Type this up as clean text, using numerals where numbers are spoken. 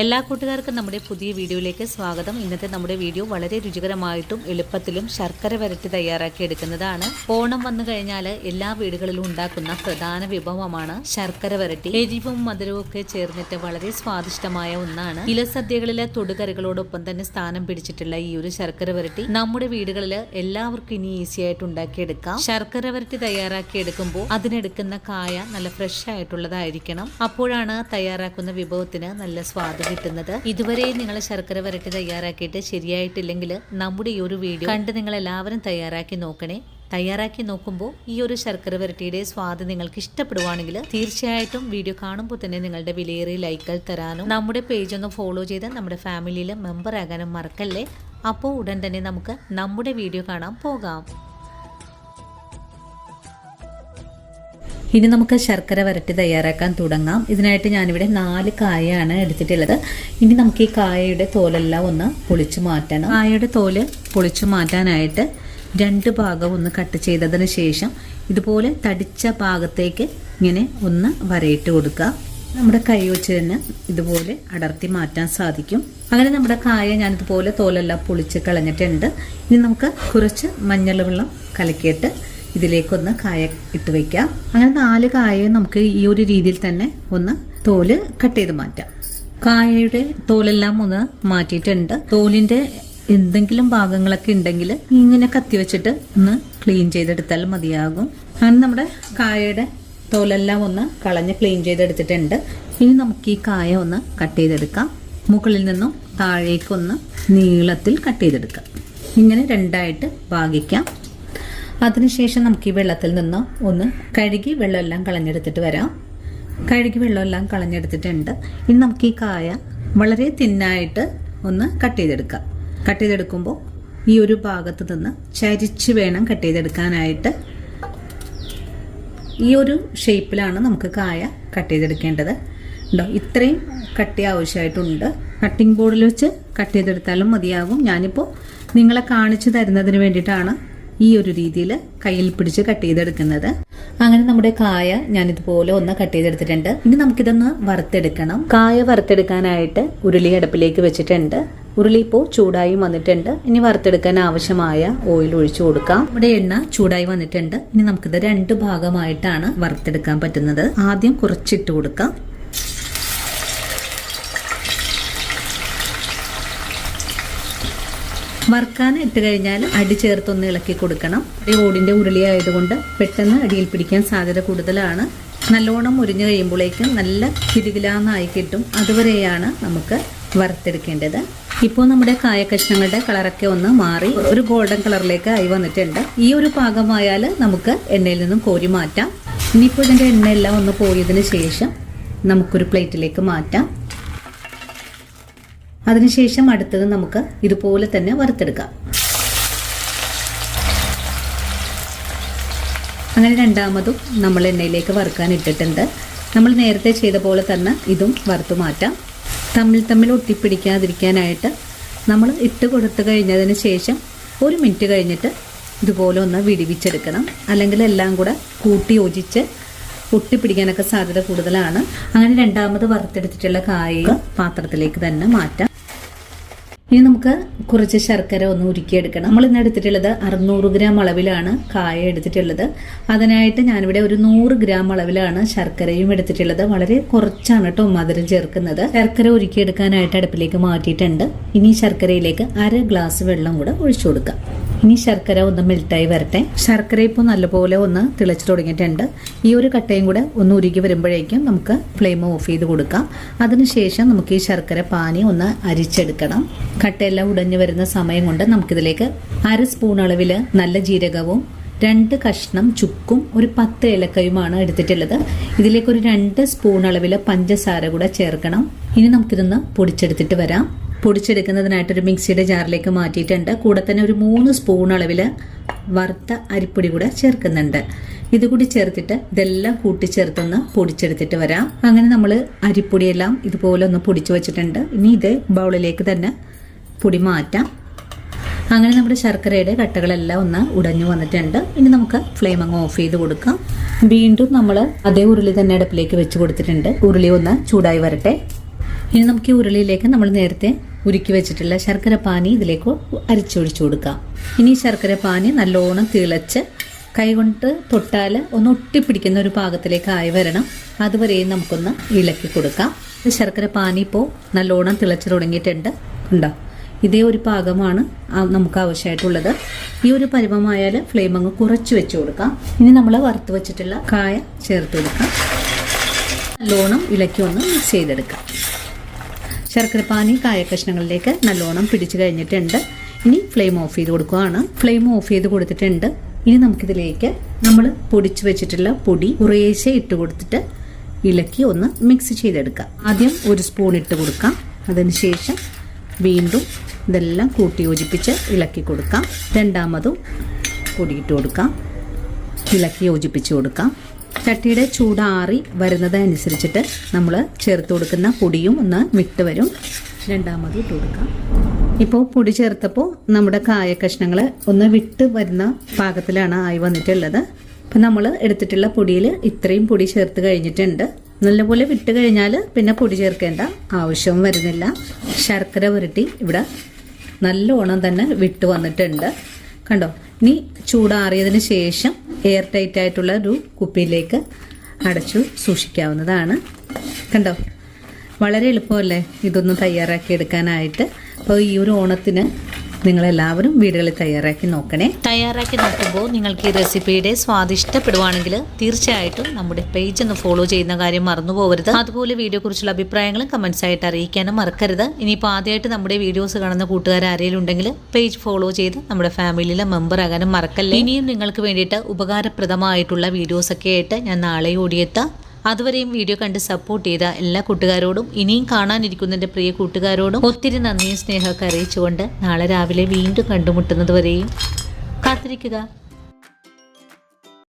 എല്ലാ കൂട്ടുകാർക്കും നമ്മുടെ പുതിയ വീഡിയോയിലേക്ക് സ്വാഗതം. ഇന്നത്തെ നമ്മുടെ വീഡിയോ വളരെ രുചികരമായിട്ടും എളുപ്പത്തിലും ശർക്കര വരട്ടി തയ്യാറാക്കി എടുക്കുന്നതാണ്. ഓണം വന്നു കഴിഞ്ഞാൽ എല്ലാ വീടുകളിലും ഉണ്ടാക്കുന്ന പ്രധാന വിഭവമാണ് ശർക്കര വരട്ടി. എരിവും മധുരവും ഒക്കെ ചേർന്നിട്ട് വളരെ സ്വാദിഷ്ടമായ ഒന്നാണ്. ഇലസദ്യകളിലെ തൊടുകറികളോടൊപ്പം തന്നെ സ്ഥാനം പിടിച്ചിട്ടുള്ള ഈ ഒരു ശർക്കര വരട്ടി നമ്മുടെ വീടുകളിൽ എല്ലാവർക്കും ഇനി ഈസി ആയിട്ട് ഉണ്ടാക്കിയെടുക്കാം. ശർക്കര വരട്ടി തയ്യാറാക്കി എടുക്കുമ്പോൾ അതിനെടുക്കുന്ന കായ നല്ല ഫ്രഷ് ആയിട്ടുള്ളതായിരിക്കണം. അപ്പോഴാണ് തയ്യാറാക്കുന്ന വിഭവത്തിന് നല്ല സ്വാദ് കിട്ടുന്നത്. ഇതുവരെ നിങ്ങൾ ശർക്കര വരട്ടി തയ്യാറാക്കിയിട്ട് ശരിയായിട്ടില്ലെങ്കിൽ നമ്മുടെ ഈ ഒരു വീഡിയോ കണ്ട് നിങ്ങൾ എല്ലാവരും തയ്യാറാക്കി നോക്കണേ. തയ്യാറാക്കി നോക്കുമ്പോൾ ഈ ഒരു ശർക്കര വരട്ടിയുടെ സ്വാദ് നിങ്ങൾക്ക് ഇഷ്ടപ്പെടുവാണെങ്കിൽ തീർച്ചയായിട്ടും വീഡിയോ കാണുമ്പോൾ തന്നെ നിങ്ങളുടെ വിലയേറിയ ലൈക്കുകൾ തരാനും നമ്മുടെ പേജ് ഒന്ന് ഫോളോ ചെയ്ത് നമ്മുടെ ഫാമിലിയിൽ മെമ്പർ ആകാനും മറക്കല്ലേ. അപ്പോൾ ഉടൻ തന്നെ നമുക്ക് നമ്മുടെ വീഡിയോ കാണാൻ പോകാം. ഇനി നമുക്ക് ശർക്കര വരട്ടി തയ്യാറാക്കാൻ തുടങ്ങാം. ഇതിനായിട്ട് ഞാനിവിടെ 4 കായയാണ് എടുത്തിട്ടുള്ളത്. ഇനി നമുക്ക് ഈ കായയുടെ തോലെല്ലാം ഒന്ന് പൊളിച്ചു മാറ്റണം. കായയുടെ തോല് പൊളിച്ചു മാറ്റാനായിട്ട് 2 ഭാഗം ഒന്ന് കട്ട് ചെയ്തതിന് ശേഷം ഇതുപോലെ തടിച്ച ഭാഗത്തേക്ക് ഇങ്ങനെ ഒന്ന് വരയിട്ട് കൊടുക്കുക. നമ്മുടെ കൈ വെച്ച് തന്നെ ഇതുപോലെ അടർത്തി മാറ്റാൻ സാധിക്കും. അങ്ങനെ നമ്മുടെ കായ ഞാനിതുപോലെ തോലെല്ലാം പൊളിച്ച് കളഞ്ഞിട്ടുണ്ട്. ഇനി നമുക്ക് കുറച്ച് മഞ്ഞൾ വെള്ളം കലക്കിയിട്ട് ഇതിലേക്കൊന്ന് കായ ഇട്ട് വയ്ക്കാം. അങ്ങനെ 4 കായയും നമുക്ക് ഈ ഒരു രീതിയിൽ തന്നെ ഒന്ന് തോല് കട്ട് ചെയ്ത് മാറ്റാം. കായയുടെ തോലെല്ലാം ഒന്ന് മാറ്റിയിട്ടുണ്ട്. തോലിന്റെ എന്തെങ്കിലും ഭാഗങ്ങളൊക്കെ ഉണ്ടെങ്കിൽ ഇങ്ങനെ കത്തി വെച്ചിട്ട് ഒന്ന് ക്ലീൻ ചെയ്തെടുത്താൽ മതിയാകും. അങ്ങനെ നമ്മുടെ കായയുടെ തോലെല്ലാം ഒന്ന് കളഞ്ഞ് ക്ലീൻ ചെയ്തെടുത്തിട്ടുണ്ട്. ഇനി നമുക്ക് ഈ കായ ഒന്ന് കട്ട് ചെയ്തെടുക്കാം. മുകളിൽ നിന്നും താഴേക്കൊന്ന് നീളത്തിൽ കട്ട് ചെയ്തെടുക്കാം. ഇങ്ങനെ 2ആയിട്ട് ഭാഗിക്കാം. അതിനുശേഷം നമുക്ക് ഈ വെള്ളത്തിൽ നിന്ന് ഒന്ന് കഴുകി വെള്ളമെല്ലാം കളഞ്ഞെടുത്തിട്ട് വരാം. കഴുകി വെള്ളമെല്ലാം കളഞ്ഞെടുത്തിട്ടുണ്ട്. ഇനി നമുക്ക് ഈ കായ വളരെ തിന്നായിട്ട് ഒന്ന് കട്ട് ചെയ്തെടുക്കാം. കട്ട് ചെയ്തെടുക്കുമ്പോൾ ഈ ഒരു ഭാഗത്ത് നിന്ന് ചരിച്ച് വേണം കട്ട് ചെയ്തെടുക്കാനായിട്ട്. ഈ ഒരു ഷേപ്പിലാണ് നമുക്ക് കായ കട്ട് ചെയ്തെടുക്കേണ്ടത്. ഉണ്ടോ, ഇത്രയും കട്ടി ആവശ്യമായിട്ടുണ്ട്. കട്ടിംഗ് ബോർഡിൽ വെച്ച് കട്ട് ചെയ്തെടുത്താലും മതിയാകും. ഞാനിപ്പോൾ നിങ്ങളെ കാണിച്ചു തരുന്നതിന് വേണ്ടിയിട്ടാണ് ഈ ഒരു രീതിയിൽ കയ്യിൽ പിടിച്ച് കട്ട് ചെയ്തെടുക്കുന്നത്. അങ്ങനെ നമ്മുടെ കായ ഞാനിതുപോലെ ഒന്ന് കട്ട് ചെയ്തെടുത്തിട്ടുണ്ട്. ഇനി നമുക്കിതൊന്ന് വറുത്തെടുക്കണം. കായ വറുത്തെടുക്കാനായിട്ട് ഉരുളി അടുപ്പിലേക്ക് വെച്ചിട്ടുണ്ട്. ഉരുളി ഇപ്പോൾ ചൂടായി വന്നിട്ടുണ്ട്. ഇനി വറുത്തെടുക്കാൻ ആവശ്യമായ ഓയിൽ ഒഴിച്ചു കൊടുക്കാം. നമ്മുടെ എണ്ണ ചൂടായി വന്നിട്ടുണ്ട്. ഇനി നമുക്കിത് 2 ഭാഗമായിട്ടാണ് വറുത്തെടുക്കാൻ പറ്റുന്നത്. ആദ്യം കുറച്ചിട്ട് കൊടുക്കാം. വറുക്കാൻ ഇട്ട് കഴിഞ്ഞാൽ അടി ചേർത്തൊന്ന് ഇളക്കി കൊടുക്കണം. ഓടിന്റെ ഉരുളി ആയതുകൊണ്ട് പെട്ടെന്ന് അടിയിൽ പിടിക്കാൻ സാധ്യത കൂടുതലാണ്. നല്ലോണം മുരിഞ്ഞു കഴിയുമ്പോഴേക്കും നല്ല കിരികിലാന്നായി കിട്ടും. അതുവരെയാണ് നമുക്ക് വറുത്തെടുക്കേണ്ടത്. ഇപ്പോൾ നമ്മുടെ കായ കഷ്ണങ്ങളുടെ കളറൊക്കെ ഒന്ന് മാറി ഒരു ഗോൾഡൻ കളറിലേക്ക് ആയി വന്നിട്ടുണ്ട്. ഈ ഒരു പാകമായാൽ നമുക്ക് എണ്ണയിൽ നിന്നും കോരി മാറ്റാം. ഇനിയിപ്പോൾ ഇതിന്റെ എണ്ണയെല്ലാം ഒന്ന് പോയതിന് ശേഷം നമുക്കൊരു പ്ലേറ്റിലേക്ക് മാറ്റാം. അതിനുശേഷം അടുത്തത് നമുക്ക് ഇതുപോലെ തന്നെ വറുത്തെടുക്കാം. അങ്ങനെ രണ്ടാമതും നമ്മൾ എണ്ണയിലേക്ക് വറുക്കാൻ ഇട്ടിട്ടുണ്ട്. നമ്മൾ നേരത്തെ ചെയ്ത പോലെ തന്നെ ഇതും വറുത്തു മാറ്റാം. തമ്മിൽ ഒട്ടിപ്പിടിക്കാതിരിക്കാനായിട്ട് നമ്മൾ ഇട്ട് കൊടുത്തു കഴിഞ്ഞതിന് ശേഷം 1 മിനിറ്റ് കഴിഞ്ഞിട്ട് ഇതുപോലെ ഒന്ന് വിടിവിച്ചെടുക്കണം. അല്ലെങ്കിൽ എല്ലാം കൂടെ കൂട്ടി യോജിച്ച് ഒട്ടിപ്പിടിക്കാനൊക്കെ സാധ്യത കൂടുതലാണ്. അങ്ങനെ രണ്ടാമത് വറുത്തെടുത്തിട്ടുള്ള കായ പാത്രത്തിലേക്ക് തന്നെ മാറ്റാം. ഇനി നമുക്ക് കുറച്ച് ശർക്കര ഒന്ന് ഉരുക്കിയെടുക്കണം. നമ്മൾ ഇന്ന് എടുത്തിട്ടുള്ളത് 600 ഗ്രാം അളവിലാണ് കായ എടുത്തിട്ടുള്ളത്. അതിനായിട്ട് ഞാനിവിടെ ഒരു 100 ഗ്രാം അളവിലാണ് ശർക്കരയും എടുത്തിട്ടുള്ളത്. വളരെ കുറച്ചാണ് കേട്ടോ മധുരം ചേർക്കുന്നത്. ശർക്കര ഉരുക്കിയെടുക്കാനായിട്ട് അടുപ്പിലേക്ക് മാറ്റിയിട്ടുണ്ട്. ഇനി ശർക്കരയിലേക്ക് 1/2 ഗ്ലാസ് വെള്ളം കൂടെ ഒഴിച്ചു കൊടുക്കാം. ഇനി ശർക്കര ഒന്ന് മെൽറ്റായി വരട്ടെ. ശർക്കര ഇപ്പോൾ നല്ലപോലെ ഒന്ന് തിളച്ചു തുടങ്ങിയിട്ടുണ്ട്. ഈ ഒരു കട്ടയും കൂടെ ഒന്ന് ഉരുകി വരുമ്പോഴേക്കും നമുക്ക് ഫ്ലെയിം ഓഫ് ചെയ്ത് കൊടുക്കാം. അതിനുശേഷം നമുക്ക് ഈ ശർക്കര പാനി ഒന്ന് അരിച്ചെടുക്കണം. കട്ടയെല്ലാം ഉടഞ്ഞു വരുന്ന സമയം കൊണ്ട് നമുക്കിതിലേക്ക് 1/2 സ്പൂൺ അളവിൽ നല്ല ജീരകവും 2 കഷ്ണം ചുക്കും ഒരു 10 ഏലക്കയുമാണ് എടുത്തിട്ടുള്ളത്. ഇതിലേക്ക് ഒരു 2 സ്പൂൺ അളവിൽ പഞ്ചസാര കൂടെ ചേർക്കണം. ഇനി നമുക്കിതൊന്ന് പൊടിച്ചെടുത്തിട്ട് വരാം. പൊടിച്ചെടുക്കുന്നതിനായിട്ട് ഒരു മിക്സിയുടെ ജാറിലേക്ക് മാറ്റിയിട്ടുണ്ട്. കൂടെ തന്നെ ഒരു 3 സ്പൂൺ അളവിൽ വറുത്ത അരിപ്പൊടി കൂടെ ചേർക്കുന്നുണ്ട്. ഇതുകൂടി ചേർത്തിട്ട് ഇതെല്ലാം കൂട്ടിച്ചേർത്തൊന്ന് പൊടിച്ചെടുത്തിട്ട് വരാം. അങ്ങനെ നമ്മൾ അരിപ്പൊടിയെല്ലാം ഇതുപോലെ ഒന്ന് പൊടിച്ചു വെച്ചിട്ടുണ്ട്. ഇനി ഇത് ബൗളിലേക്ക് തന്നെ പൊടി മാറ്റാം. അങ്ങനെ നമ്മുടെ ശർക്കരയുടെ കട്ടകളെല്ലാം ഒന്ന് ഉടഞ്ഞു വന്നിട്ടുണ്ട്. ഇനി നമുക്ക് ഫ്ലെയിം അങ്ങ് ഓഫ് ചെയ്ത് കൊടുക്കാം. വീണ്ടും നമ്മൾ അതേ ഉരുളി തന്നെ അടുപ്പിലേക്ക് വെച്ച് കൊടുത്തിട്ടുണ്ട്. ഉരുളി ഒന്ന് ചൂടായി വരട്ടെ. ഇനി നമുക്ക് ഈ ഉരുളിയിലേക്ക് നമ്മൾ നേരത്തെ ഉരുക്കി വെച്ചിട്ടുള്ള ശർക്കര പാനി ഇതിലേക്ക് അരിച്ചൊഴിച്ചു കൊടുക്കാം. ഇനി ശർക്കര പാനി നല്ലോണം തിളച്ച് കൈകൊണ്ട് തൊട്ടാൽ ഒന്ന് ഒട്ടിപ്പിടിക്കുന്ന ഒരു പാകത്തിലേക്ക് ആയി വരണം. അതുവരെയും നമുക്കൊന്ന് ഇളക്കി കൊടുക്കാം. ശർക്കര പാനി ഇപ്പോൾ നല്ലോണം തിളച്ച് തുടങ്ങിയിട്ടുണ്ട്. ഉണ്ടോ? ഇതേ ഒരു പാകമാണ് നമുക്ക് ആവശ്യമായിട്ടുള്ളത്. ഈ ഒരു പരുവമായാൽ ഫ്ലെയിം അങ്ങ് കുറച്ച് വെച്ച് കൊടുക്കാം. ഇനി നമ്മൾ വറുത്ത് വെച്ചിട്ടുള്ള കായ ചേർത്ത് കൊടുക്കാം. നല്ലോണം ഇളക്കി ഒന്ന് മിക്സ് ചെയ്തെടുക്കാം. ശർക്കരപ്പാനി കായ കഷ്ണങ്ങളിലേക്ക് നല്ലോണം പിടിച്ചു കഴിഞ്ഞിട്ടുണ്ട്. ഇനി ഫ്ലെയിം ഓഫ് ചെയ്ത് കൊടുക്കുകയാണ്. ഫ്ലെയിം ഓഫ് ചെയ്ത് കൊടുത്തിട്ടുണ്ട്. ഇനി നമുക്കിതിലേക്ക് നമ്മൾ പൊടിച്ചു വെച്ചിട്ടുള്ള പൊടി കുറേശ്ശെ ഇട്ട് കൊടുത്തിട്ട് ഇളക്കി ഒന്ന് മിക്സ് ചെയ്തെടുക്കാം. ആദ്യം ഒരു സ്പൂൺ ഇട്ട് കൊടുക്കാം. അതിനുശേഷം വീണ്ടും ഇതെല്ലാം കൂട്ടി യോജിപ്പിച്ച് ഇളക്കി കൊടുക്കാം. രണ്ടാമതും പൊടി ഇട്ട് കൊടുക്കാം. ഇളക്കി യോജിപ്പിച്ച് കൊടുക്കാം. ചട്ടിയുടെ ചൂടാറി വരുന്നതനുസരിച്ചിട്ട് നമ്മൾ ചേർത്ത് കൊടുക്കുന്ന പൊടിയും ഒന്ന് വിട്ട് വരും. രണ്ടാമത് ഇട്ട് കൊടുക്കാം. ഇപ്പോൾ പൊടി ചേർത്തപ്പോൾ നമ്മുടെ കായ കഷ്ണങ്ങൾ ഒന്ന് വിട്ട് വരുന്ന പാകത്തിലാണ് ആയി വന്നിട്ടുള്ളത്. അപ്പം നമ്മൾ എടുത്തിട്ടുള്ള പൊടിയിൽ ഇത്രയും പൊടി ചേർത്ത് കഴിഞ്ഞിട്ടുണ്ട്. നല്ലപോലെ വിട്ട് കഴിഞ്ഞാൽ പിന്നെ പൊടി ചേർക്കേണ്ട ആവശ്യം വരുന്നില്ല. ശർക്കര പുരട്ടി ഇവിടെ നല്ലോണം തന്നെ വിട്ട് വന്നിട്ടുണ്ട്. കണ്ടോ? ഇനി ചൂടാറിയതിന് ശേഷം എയർ ടൈറ്റ് ആയിട്ടുള്ള ഒരു കുപ്പിയിലേക്ക് അടച്ചു സൂക്ഷിക്കാവുന്നതാണ്. കണ്ടോ? വളരെ എളുപ്പമല്ലേ ഇതൊന്ന് തയ്യാറാക്കി എടുക്കാനായിട്ട്. അപ്പോൾ ഈ ഒരു ഓണത്തിന് നിങ്ങളെല്ലാവരും വീടുകളിൽ തയ്യാറാക്കി നോക്കണേ. തയ്യാറാക്കി നോക്കുമ്പോൾ നിങ്ങൾക്ക് ഈ റെസിപ്പിയുടെ സ്വാദ് ഇഷ്ടപ്പെടുവാണെങ്കിൽ തീർച്ചയായിട്ടും നമ്മുടെ പേജ് ഒന്ന് ഫോളോ ചെയ്യുന്ന കാര്യം മറന്നു പോകരുത്. അതുപോലെ വീഡിയോയെക്കുറിച്ചുള്ള അഭിപ്രായങ്ങളും കമൻസ് ആയിട്ട് അറിയിക്കാനും മറക്കരുത്. ഇനിയിപ്പോൾ ആദ്യമായിട്ട് നമ്മുടെ വീഡിയോസ് കാണുന്ന കൂട്ടുകാർ ആരെങ്കിലും ഉണ്ടെങ്കിൽ പേജ് ഫോളോ ചെയ്ത് നമ്മുടെ ഫാമിലിയിലെ മെമ്പർ ആകാനും മറക്കല്ലേ. ഇനിയും നിങ്ങൾക്ക് വേണ്ടിയിട്ട് ഉപകാരപ്രദമായിട്ടുള്ള വീഡിയോസൊക്കെ ആയിട്ട് ഞാൻ നാളെ ഓടിയെത്താം. അതുവരെയും വീഡിയോ കണ്ട് സപ്പോർട്ട് ചെയ്ത എല്ലാ കൂട്ടുകാരോടും ഇനിയും കാണാനിരിക്കുന്ന എൻ്റെ പ്രിയ കൂട്ടുകാരോടും ഒത്തിരി നന്ദിയും സ്നേഹമൊക്കെ അറിയിച്ചുകൊണ്ട് നാളെ രാവിലെ വീണ്ടും കണ്ടുമുട്ടുന്നത് വരെയും കാത്തിരിക്കുക.